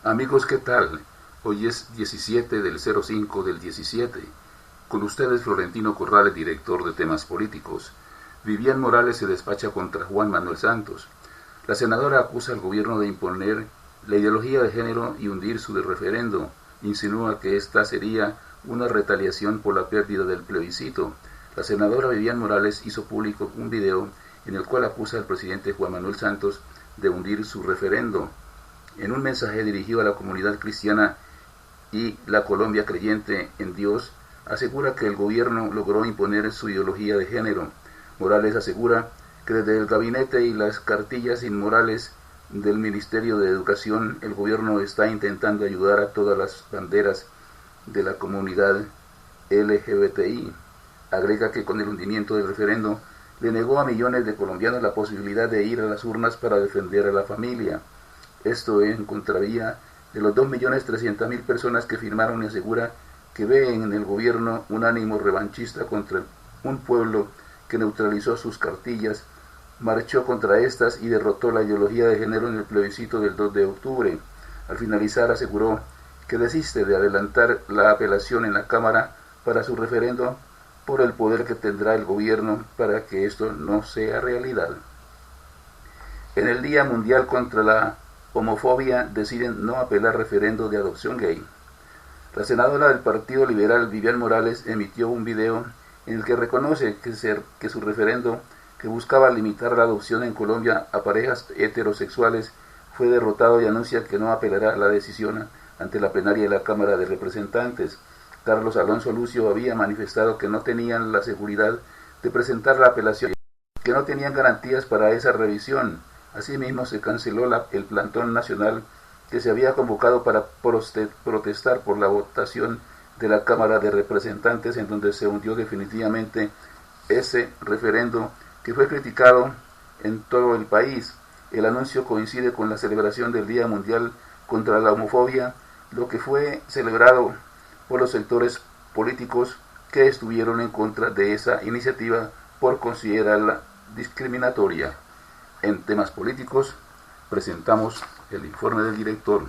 Amigos, ¿qué tal? Hoy es 17 del 05 del 17. Con ustedes Florentino Corrales, director de temas políticos. Vivian Morales se despacha contra Juan Manuel Santos. La senadora acusa al gobierno de imponer la ideología de género y hundir su referendo. Insinúa que esta sería una retaliación por la pérdida del plebiscito. La senadora Vivian Morales hizo público un video en el cual acusa al presidente Juan Manuel Santos de hundir su referendo. En un mensaje dirigido a la comunidad cristiana y la Colombia creyente en Dios, asegura que el gobierno logró imponer su ideología de género. Morales asegura que desde el gabinete y las cartillas inmorales del Ministerio de Educación, el gobierno está intentando ayudar a todas las banderas de la comunidad LGBTI. Agrega que con el hundimiento del referendo le negó a millones de colombianos la posibilidad de ir a las urnas para defender a la familia. Esto en contravía de los 2.300.000 personas que firmaron y asegura que ven en el gobierno un ánimo revanchista contra un pueblo que neutralizó sus cartillas, marchó contra estas y derrotó la ideología de género en el plebiscito del 2 de octubre. Al finalizar aseguró que desiste de adelantar la apelación en la Cámara para su referendo por el poder que tendrá el gobierno para que esto no sea realidad. En el Día Mundial contra la Homofobia deciden no apelar referendo de adopción gay. La senadora del Partido Liberal Vivian Morales emitió un video en el que reconoce que su referendo, que buscaba limitar la adopción en Colombia a parejas heterosexuales, fue derrotado y anuncia que no apelará la decisión ante la plenaria de la Cámara de Representantes. Carlos Alonso Lucio había manifestado que no tenían la seguridad de presentar la apelación, que no tenían garantías para esa revisión. Asimismo, se canceló el plantón nacional que se había convocado para protestar por la votación de la Cámara de Representantes, en donde se hundió definitivamente ese referendo que fue criticado en todo el país. El anuncio coincide con la celebración del Día Mundial contra la Homofobia, lo que fue celebrado por los sectores políticos que estuvieron en contra de esa iniciativa por considerarla discriminatoria. En temas políticos, presentamos el informe del director.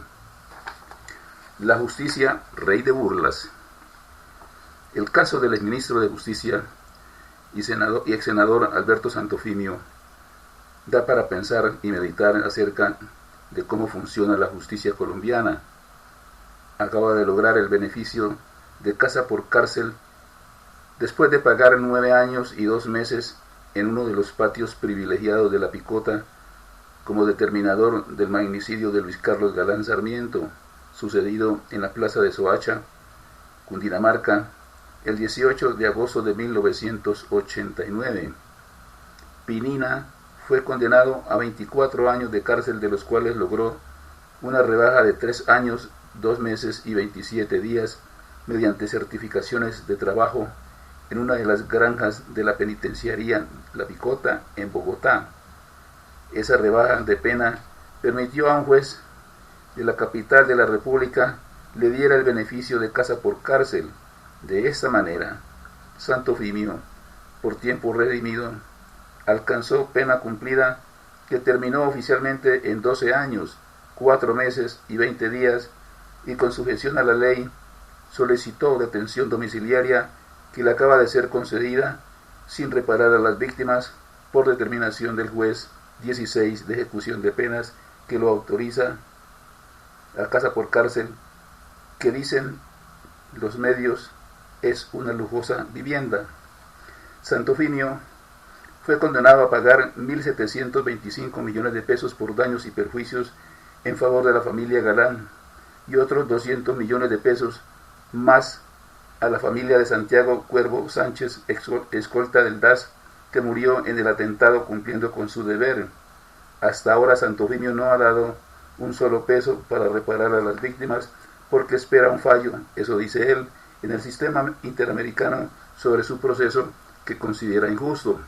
La justicia, rey de burlas. El caso del exministro de Justicia y ex senador Alberto Santofimio da para pensar y meditar acerca de cómo funciona la justicia colombiana. Acaba de lograr el beneficio de casa por cárcel después de pagar 9 años y 2 meses en uno de los patios privilegiados de La Picota como determinador del magnicidio de Luis Carlos Galán Sarmiento, sucedido en la plaza de Soacha, Cundinamarca, el 18 de agosto de 1989. Pinina fue condenado a 24 años de cárcel, de los cuales logró una rebaja de 3 años, 2 meses y 27 días mediante certificaciones de trabajo en una de las granjas de la penitenciaría La Picota en Bogotá. Esa rebaja de pena permitió a un juez de la capital de la República le diera el beneficio de casa por cárcel. De esta manera, Santofimio, por tiempo redimido, alcanzó pena cumplida que terminó oficialmente en 12 años, 4 meses y 20 días, y con sujeción a la ley solicitó detención domiciliaria que le acaba de ser concedida sin reparar a las víctimas por determinación del juez 16 de ejecución de penas, que lo autoriza a casa por cárcel, que dicen los medios es una lujosa vivienda. Santofimio fue condenado a pagar 1.725 millones de pesos por daños y perjuicios en favor de la familia Galán y otros 200 millones de pesos más a la familia de Santiago Cuervo Sánchez, escolta del DAS, que murió en el atentado cumpliendo con su deber. Hasta ahora Santofimio no ha dado un solo peso para reparar a las víctimas porque espera un fallo, eso dice él, en el sistema interamericano sobre su proceso, que considera injusto.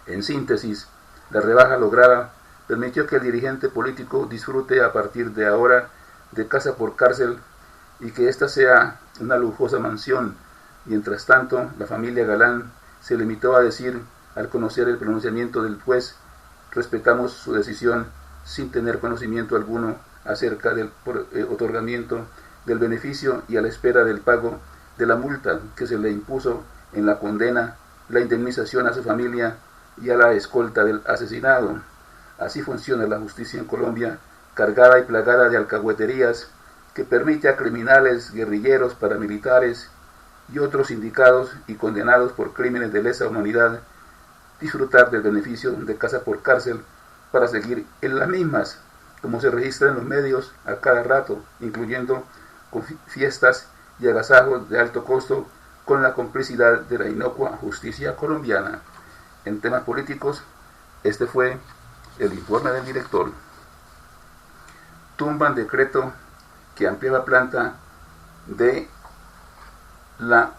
En síntesis, la rebaja lograda permitió que el dirigente político disfrute a partir de ahora de casa por cárcel y que ésta sea una lujosa mansión. Mientras tanto, la familia Galán se limitó a decir, al conocer el pronunciamiento del juez, respetamos su decisión sin tener conocimiento alguno acerca del otorgamiento del beneficio y a la espera del pago de la multa que se le impuso en la condena, la indemnización a su familia y a la escolta del asesinado. Así funciona la justicia en Colombia, cargada y plagada de alcahueterías que permite a criminales, guerrilleros, paramilitares y otros indicados y condenados por crímenes de lesa humanidad disfrutar del beneficio de casa por cárcel para seguir en las mismas, como se registra en los medios a cada rato, incluyendo con fiestas y agasajos de alto costo con la complicidad de la inocua justicia colombiana. En temas políticos, este fue el informe del director. Tumban decreto que ampliaba planta de la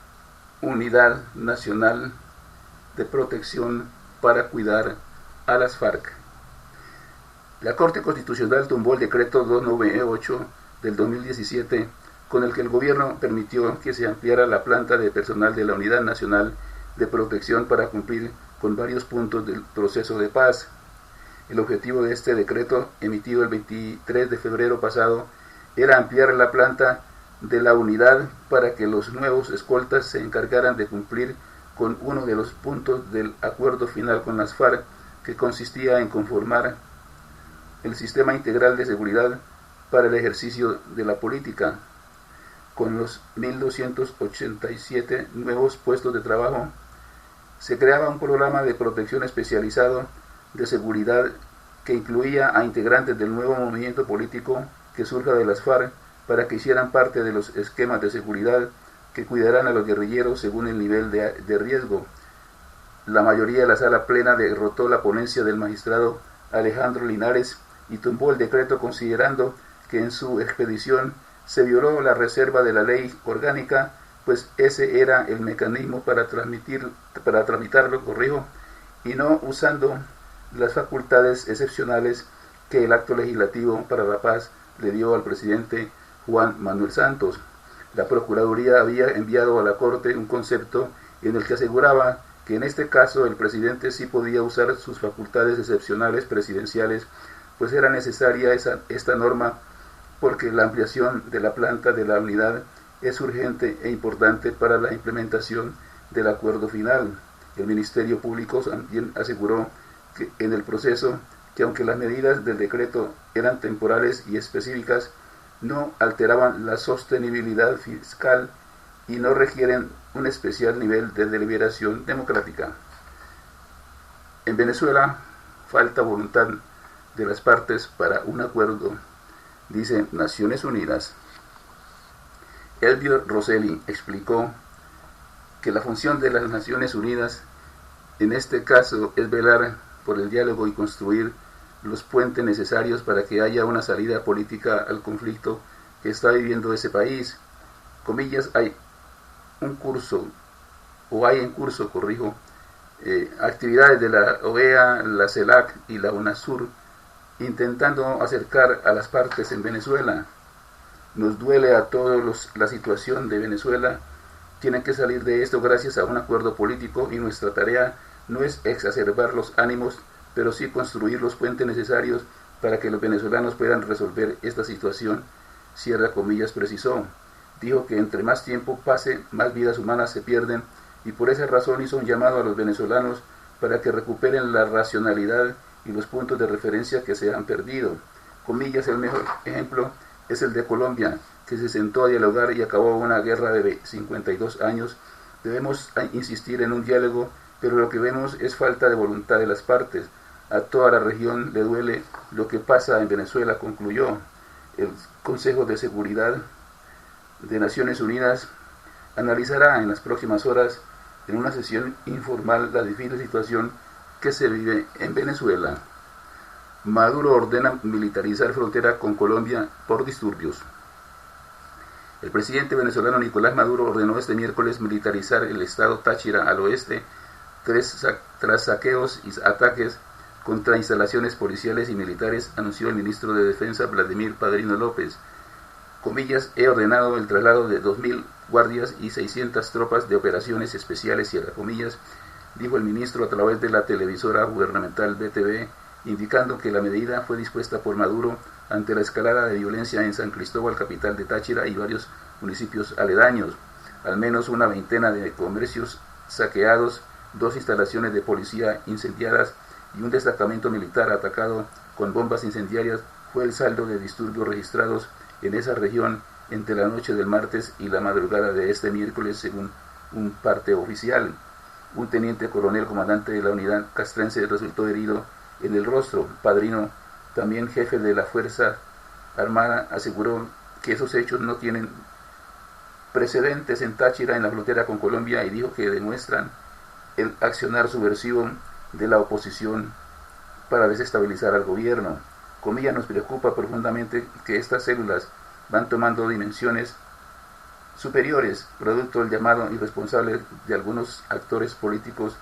Unidad Nacional de Protección para cuidar a las FARC. La Corte Constitucional tumbó el decreto 298 del 2017 con el que el gobierno permitió que se ampliara la planta de personal de la Unidad Nacional de Protección para cumplir con varios puntos del proceso de paz. El objetivo de este decreto, emitido el 23 de febrero pasado, era ampliar la planta de la unidad para que los nuevos escoltas se encargaran de cumplir con uno de los puntos del acuerdo final con las FARC, que consistía en conformar el sistema integral de seguridad para el ejercicio de la política. Con los 1.287 nuevos puestos de trabajo, se creaba un programa de protección especializado de seguridad que incluía a integrantes del nuevo movimiento político que surja de las FARC para que hicieran parte de los esquemas de seguridad que cuidarán a los guerrilleros según el nivel de riesgo. La mayoría de la sala plena derrotó la ponencia del magistrado Alejandro Linares y tumbó el decreto considerando que en su expedición se violó la reserva de la ley orgánica, pues ese era el mecanismo para tramitarlo, y no usando las facultades excepcionales que el acto legislativo para la paz le dio al presidente Juan Manuel Santos. La Procuraduría había enviado a la Corte un concepto en el que aseguraba que en este caso el presidente sí podía usar sus facultades excepcionales presidenciales, pues era necesaria esta norma porque la ampliación de la planta de la unidad es urgente e importante para la implementación del acuerdo final. El Ministerio Público también aseguró que en el proceso que aunque las medidas del decreto eran temporales y específicas, no alteraban la sostenibilidad fiscal y no requieren un especial nivel de deliberación democrática. En Venezuela falta voluntad de las partes para un acuerdo, dice Naciones Unidas. Elvio Rosselli explicó que la función de las Naciones Unidas en este caso es velar por el diálogo y construir los puentes necesarios para que haya una salida política al conflicto que está viviendo ese país. Comillas, hay en curso, actividades de la OEA, la CELAC y la UNASUR intentando acercar a las partes en Venezuela. Nos duele a todos la situación de Venezuela. Tienen que salir de esto gracias a un acuerdo político y nuestra tarea no es exacerbar los ánimos, pero sí construir los puentes necesarios para que los venezolanos puedan resolver esta situación, cierra comillas, precisó. Dijo que entre más tiempo pase, más vidas humanas se pierden y por esa razón hizo un llamado a los venezolanos para que recuperen la racionalidad y los puntos de referencia que se han perdido. Comillas, el mejor ejemplo es el de Colombia, que se sentó a dialogar y acabó una guerra de 52 años. Debemos insistir en un diálogo, pero lo que vemos es falta de voluntad de las partes. A toda la región le duele lo que pasa en Venezuela, concluyó. El Consejo de Seguridad de Naciones Unidas analizará en las próximas horas en una sesión informal la difícil situación que se vive en Venezuela. Maduro ordena militarizar frontera con Colombia por disturbios. El presidente venezolano Nicolás Maduro ordenó este miércoles militarizar el estado Táchira al oeste tras saqueos y ataques contra instalaciones policiales y militares, anunció el ministro de Defensa Vladimir Padrino López. Comillas, he ordenado el traslado de 2.000 guardias y 600 tropas de operaciones especiales, cierra comillas, dijo el ministro a través de la televisora gubernamental BTV, indicando que la medida fue dispuesta por Maduro ante la escalada de violencia en San Cristóbal, capital de Táchira, y varios municipios aledaños. Al menos una veintena de comercios saqueados, 2 instalaciones de policía incendiadas y un destacamento militar atacado con bombas incendiarias fue el saldo de disturbios registrados en esa región entre la noche del martes y la madrugada de este miércoles, según un parte oficial. Un teniente coronel comandante de la unidad castrense resultó herido en el rostro. Padrino, también jefe de la Fuerza Armada, aseguró que esos hechos no tienen precedentes en Táchira, en la frontera con Colombia, y dijo que demuestran el accionar subversivo de la oposición para desestabilizar al gobierno. Comilla: nos preocupa profundamente que estas células van tomando dimensiones superiores, producto del llamado irresponsable de algunos actores políticos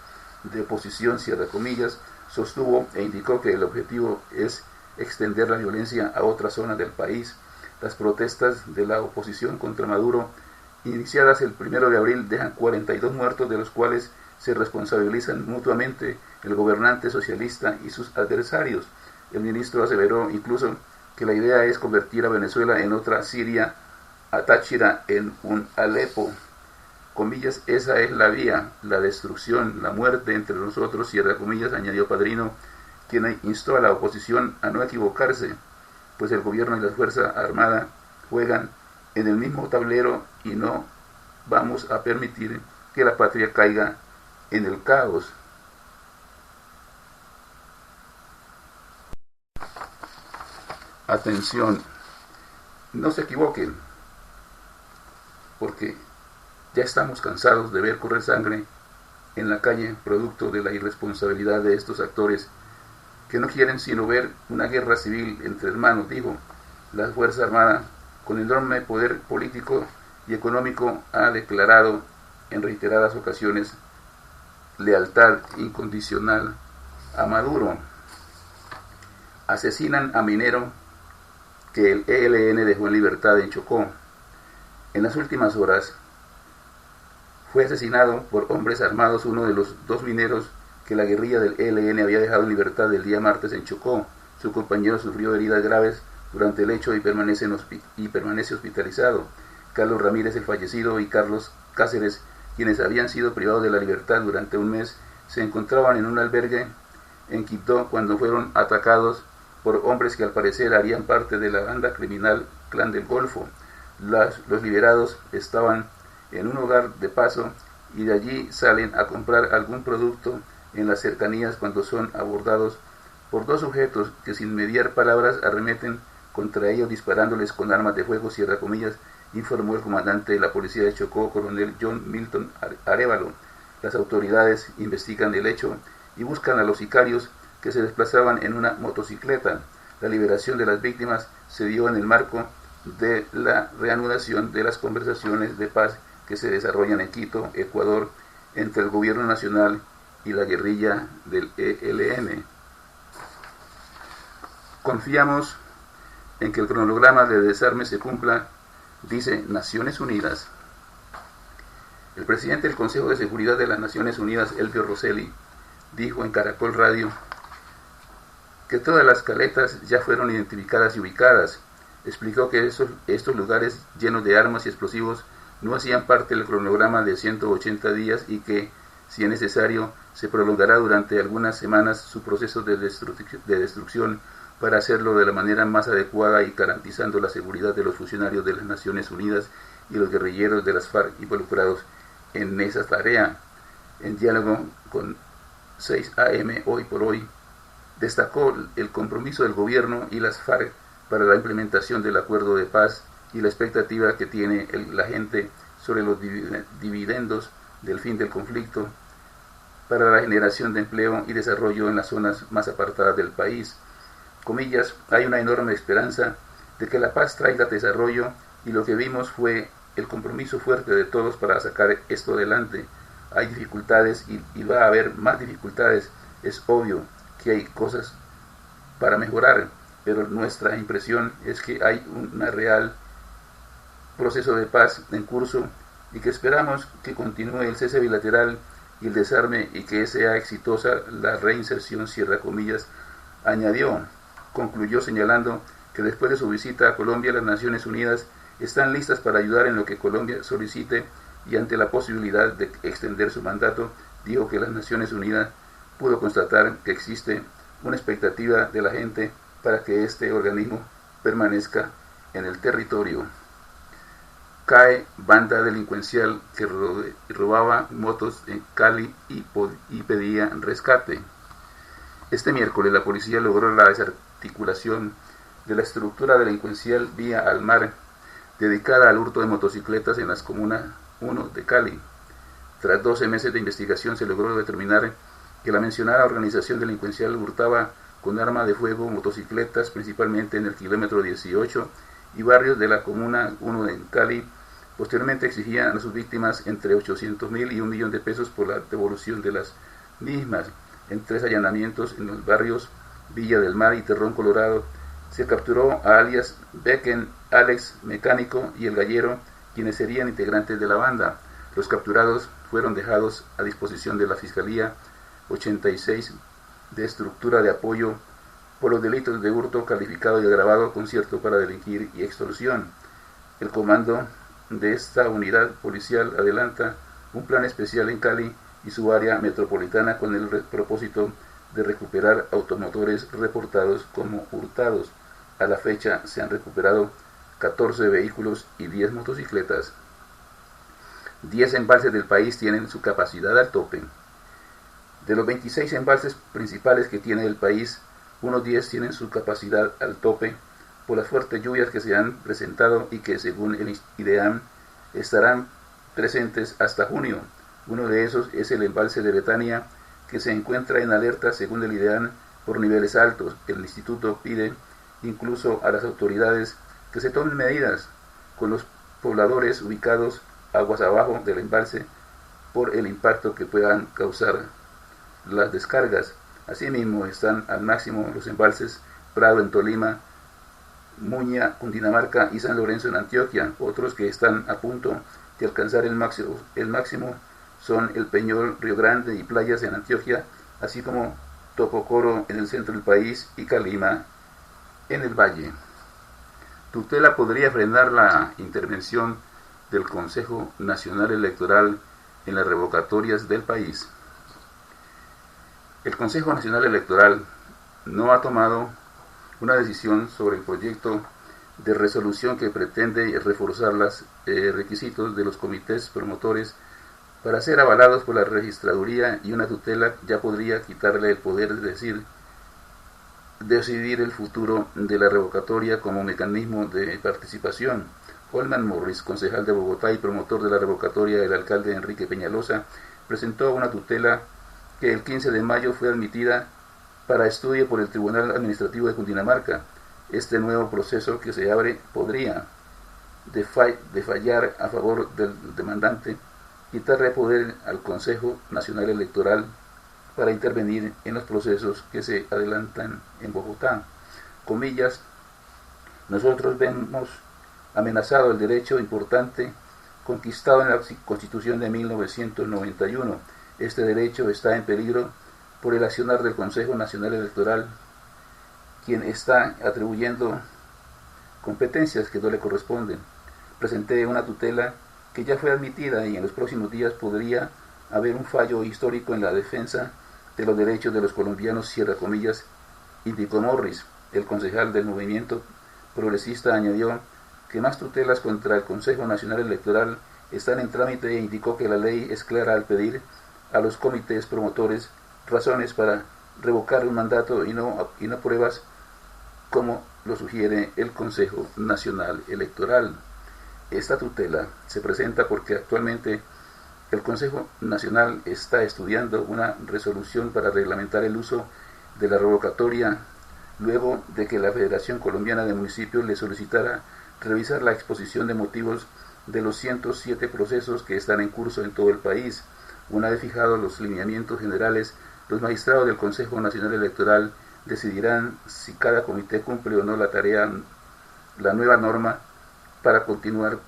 de oposición, cierra comillas. Sostuvo e indicó que el objetivo es extender la violencia a otras zonas del país. Las protestas de la oposición contra Maduro, iniciadas el 1 de abril, dejan 42 muertos, de los cuales se responsabilizan mutuamente el gobernante socialista y sus adversarios. El ministro aseveró incluso que la idea es convertir a Venezuela en otra Siria, a Táchira en un Alepo. Comillas: esa es la vía, la destrucción, la muerte entre nosotros, cierra comillas, añadió Padrino, quien instó a la oposición a no equivocarse, pues el gobierno y la Fuerza Armada juegan en el mismo tablero y no vamos a permitir que la patria caiga en el caos. Atención, no se equivoquen, porque ya estamos cansados de ver correr sangre en la calle, producto de la irresponsabilidad de estos actores que no quieren sino ver una guerra civil entre hermanos, dijo. La Fuerza Armada, con enorme poder político y económico, ha declarado en reiteradas ocasiones lealtad incondicional a Maduro. Asesinan a minero que el ELN dejó en libertad en Chocó. En las últimas horas fue asesinado por hombres armados uno de los 2 mineros que la guerrilla del ELN había dejado en libertad el día martes en Chocó. Su compañero sufrió heridas graves durante el hecho y permanece hospitalizado. Carlos Ramírez, el fallecido, y Carlos Cáceres, quienes habían sido privados de la libertad durante un mes, se encontraban en un albergue en Quito cuando fueron atacados por hombres que al parecer harían parte de la banda criminal Clan del Golfo. Los liberados estaban en un hogar de paso y de allí salen a comprar algún producto en las cercanías cuando son abordados por 2 sujetos que sin mediar palabras arremeten contra ellos disparándoles con armas de fuego, cierra comillas, informó el comandante de la policía de Chocó, coronel John Milton Arévalo. Las autoridades investigan el hecho y buscan a los sicarios que se desplazaban en una motocicleta. La liberación de las víctimas se dio en el marco de la reanudación de las conversaciones de paz que se desarrollan en Quito, Ecuador, entre el gobierno nacional y la guerrilla del ELN. Confiamos en que el cronograma de desarme se cumpla, dice Naciones Unidas. El presidente del Consejo de Seguridad de las Naciones Unidas, Elvio Rosselli, dijo en Caracol Radio que todas las caletas ya fueron identificadas y ubicadas. Explicó que estos lugares llenos de armas y explosivos no hacían parte del cronograma de 180 días y que, si es necesario, se prolongará durante algunas semanas su proceso de destrucción para hacerlo de la manera más adecuada y garantizando la seguridad de los funcionarios de las Naciones Unidas y los guerrilleros de las FARC involucrados en esa tarea. En diálogo con 6 AM Hoy por Hoy, destacó el compromiso del gobierno y las FARC para la implementación del acuerdo de paz y la expectativa que tiene la gente sobre los dividendos del fin del conflicto para la generación de empleo y desarrollo en las zonas más apartadas del país. Comillas: hay una enorme esperanza de que la paz traiga desarrollo y lo que vimos fue el compromiso fuerte de todos para sacar esto adelante. Hay dificultades y va a haber más dificultades, es obvio que hay cosas para mejorar, pero nuestra impresión es que hay un real proceso de paz en curso y que esperamos que continúe el cese bilateral y el desarme y que sea exitosa la reinserción, cierra comillas, añadió. Concluyó señalando que después de su visita a Colombia las Naciones Unidas están listas para ayudar en lo que Colombia solicite, y ante la posibilidad de extender su mandato, dijo que las Naciones Unidas pudo constatar que existe una expectativa de la gente para que este organismo permanezca en el territorio. Cae banda delincuencial que robaba motos en Cali y pedía rescate. Este miércoles la policía logró la desarticulación de la estructura delincuencial Vía al Mar, dedicada al hurto de motocicletas en las comunas 1 de Cali. Tras 12 meses de investigación se logró determinar que la mencionada organización delincuencial hurtaba con arma de fuego motocicletas principalmente en el kilómetro 18 y barrios de la comuna 1 de Cali. Posteriormente exigían a sus víctimas entre 800.000 y 1 millón de pesos por la devolución de las mismas. En 3 allanamientos en los barrios Villa del Mar y Terrón Colorado se capturó a alias Becken, Alex Mecánico y El Gallero, quienes serían integrantes de la banda. Los capturados fueron dejados a disposición de la Fiscalía 86 de Estructura de Apoyo por los delitos de hurto calificado y agravado, concierto para delinquir y extorsión. El comando de esta unidad policial adelanta un plan especial en Cali y su área metropolitana con el propósito de recuperar automotores reportados como hurtados. A la fecha se han recuperado 14 vehículos y 10 motocicletas. 10 embalses del país tienen su capacidad al tope. De los 26 embalses principales que tiene el país, unos 10 tienen su capacidad al tope por las fuertes lluvias que se han presentado y que, según el IDEAM, estarán presentes hasta junio. Uno de esos es el embalse de Betania, que se encuentra en alerta, según el IDEAM, por niveles altos. El instituto pide incluso a las autoridades que se tomen medidas con los pobladores ubicados aguas abajo del embalse por el impacto que puedan causar las descargas. Asimismo están al máximo los embalses Prado en Tolima, Muña, Cundinamarca y San Lorenzo en Antioquia. Otros que están a punto de alcanzar el máximo son el Peñol, Río Grande y Playas en Antioquia, así como Topocoro en el centro del país y Calima en el valle. Tutela podría frenar la intervención del Consejo Nacional Electoral en las revocatorias del país. El Consejo Nacional Electoral no ha tomado una decisión sobre el proyecto de resolución que pretende reforzar los requisitos de los comités promotores para ser avalados por la registraduría, y una tutela ya podría quitarle el poder de decidir el futuro de la revocatoria como mecanismo de participación. Holman Morris, concejal de Bogotá y promotor de la revocatoria del alcalde Enrique Peñalosa, presentó una tutela que el 15 de mayo fue admitida para estudio por el Tribunal Administrativo de Cundinamarca. Este nuevo proceso que se abre podría, de fallar a favor del demandante, quitarle poder al Consejo Nacional Electoral para intervenir en los procesos que se adelantan en Bogotá. Comillas, nosotros vemos amenazado el derecho importante conquistado en la Constitución de 1991. Este derecho está en peligro por el accionar del Consejo Nacional Electoral, quien está atribuyendo competencias que no le corresponden. Presenté una tutela que ya fue admitida y en los próximos días podría haber un fallo histórico en la defensa de los derechos de los colombianos, cierra comillas, indicó Morris. El concejal del movimiento progresista añadió que más tutelas contra el Consejo Nacional Electoral están en trámite e indicó que la ley es clara al pedir a los comités promotores razones para revocar un mandato y no pruebas, como lo sugiere el Consejo Nacional Electoral. Esta tutela se presenta porque actualmente el Consejo Nacional está estudiando una resolución para reglamentar el uso de la revocatoria, luego de que la Federación Colombiana de Municipios le solicitara revisar la exposición de motivos de los 107 procesos que están en curso en todo el país. Una vez fijados los lineamientos generales, los magistrados del Consejo Nacional Electoral decidirán si cada comité cumple o no la nueva norma para continuar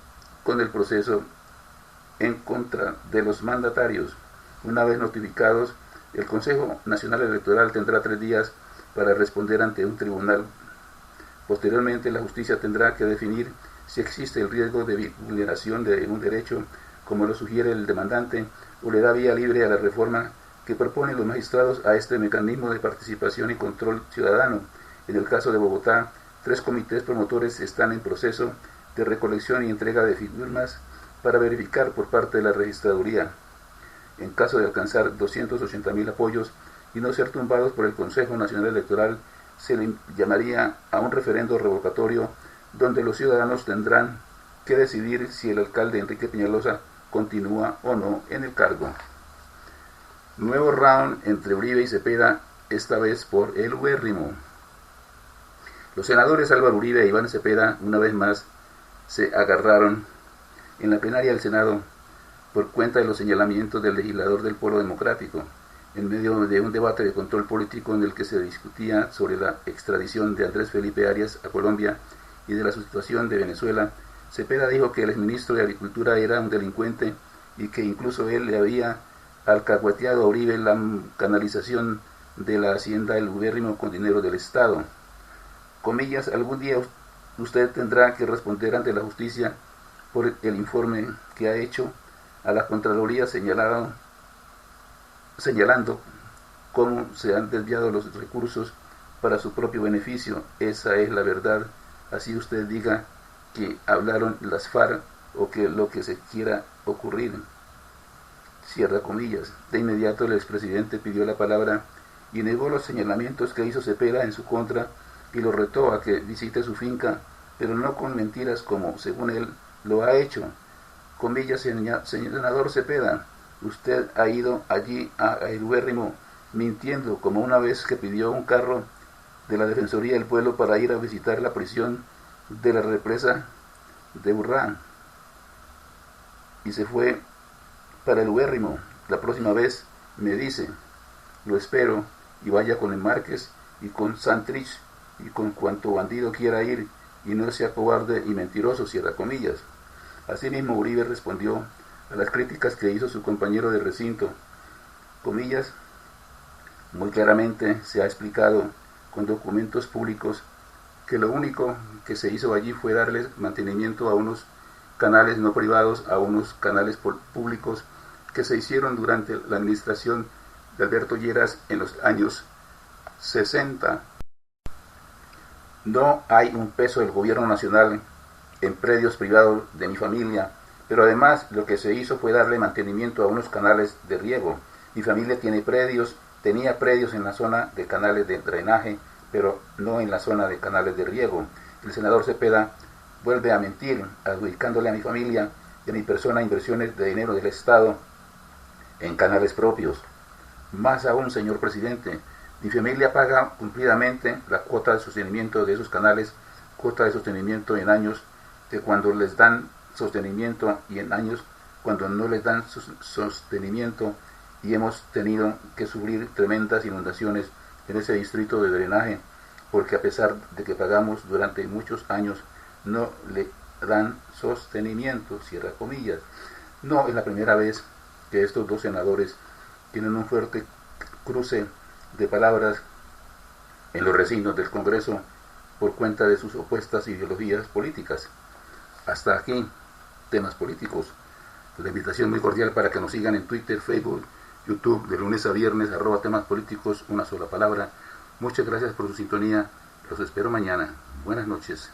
con el proceso en contra de los mandatarios. Una vez notificados, el Consejo Nacional Electoral tendrá 3 días para responder ante un tribunal Posteriormente, la justicia tendrá que definir si existe el riesgo de vulneración de un derecho, como lo sugiere el demandante, o le da vía libre a la reforma que proponen los magistrados a este mecanismo de participación y control ciudadano. En el caso de Bogotá, 3 comités promotores están en proceso de recolección y entrega de firmas para verificar por parte de la registraduría. En caso de alcanzar 280.000 apoyos y no ser tumbados por el Consejo Nacional Electoral, se le llamaría a un referendo revocatorio donde los ciudadanos tendrán que decidir si el alcalde Enrique Peñalosa continúa o no en el cargo. Nuevo round entre Uribe y Cepeda, esta vez por el ubérrimo. Los senadores Álvaro Uribe e Iván Cepeda una vez más se agarraron en la plenaria del Senado por cuenta de los señalamientos del legislador del Polo Democrático, en medio de un debate de control político en el que se discutía sobre la extradición de Andrés Felipe Arias a Colombia y de la situación de Venezuela. Cepeda dijo que el exministro de Agricultura era un delincuente y que incluso él le había alcahueteado a Uribe la canalización de la hacienda del ubérrimo con dinero del Estado. Comillas, algún día usted tendrá que responder ante la justicia por el informe que ha hecho a la Contraloría señalando cómo se han desviado los recursos para su propio beneficio. Esa es la verdad. Así usted diga que hablaron las FARC o que lo que se quiera ocurrir. Cierra comillas. De inmediato el expresidente pidió la palabra y negó los señalamientos que hizo Cepeda en su contra y lo retó a que visite su finca, pero no con mentiras como, según él, lo ha hecho. Comillas, senador Cepeda, usted ha ido allí a el ubérrimo mintiendo, como una vez que pidió un carro de la Defensoría del Pueblo para ir a visitar la prisión de la represa de Urrá y se fue para el ubérrimo. La próxima vez me dice, lo espero, y vaya con el Márquez y con Santrich y con cuanto bandido quiera ir y no sea cobarde y mentiroso, cierra comillas. Asimismo, Uribe respondió a las críticas que hizo su compañero de recinto, comillas, muy claramente se ha explicado con documentos públicos que lo único que se hizo allí fue darles mantenimiento a unos canales no privados, a unos canales públicos que se hicieron durante la administración de Alberto Lleras en los años 60. No hay un peso del gobierno nacional en predios privados de mi familia, pero además lo que se hizo fue darle mantenimiento a unos canales de riego. Mi familia tenía predios en la zona de canales de drenaje, pero no en la zona de canales de riego. El senador Cepeda vuelve a mentir, adjudicándole a mi familia y a mi persona inversiones de dinero del Estado en canales propios. Más aún, señor presidente, mi familia paga cumplidamente la cuota de sostenimiento de esos canales, cuota de sostenimiento en años de cuando les dan sostenimiento y en años cuando no les dan sostenimiento, y hemos tenido que sufrir tremendas inundaciones en ese distrito de drenaje, porque a pesar de que pagamos durante muchos años, no le dan sostenimiento, cierra comillas. No es la primera vez que estos dos senadores tienen un fuerte cruce de palabras en los recintos del Congreso por cuenta de sus opuestas ideologías políticas. Hasta aquí, temas políticos. La invitación muy cordial para que nos sigan en Twitter, Facebook, YouTube, de lunes a viernes, @temas políticos, una sola palabra. Muchas gracias por su sintonía. Los espero mañana. Buenas noches.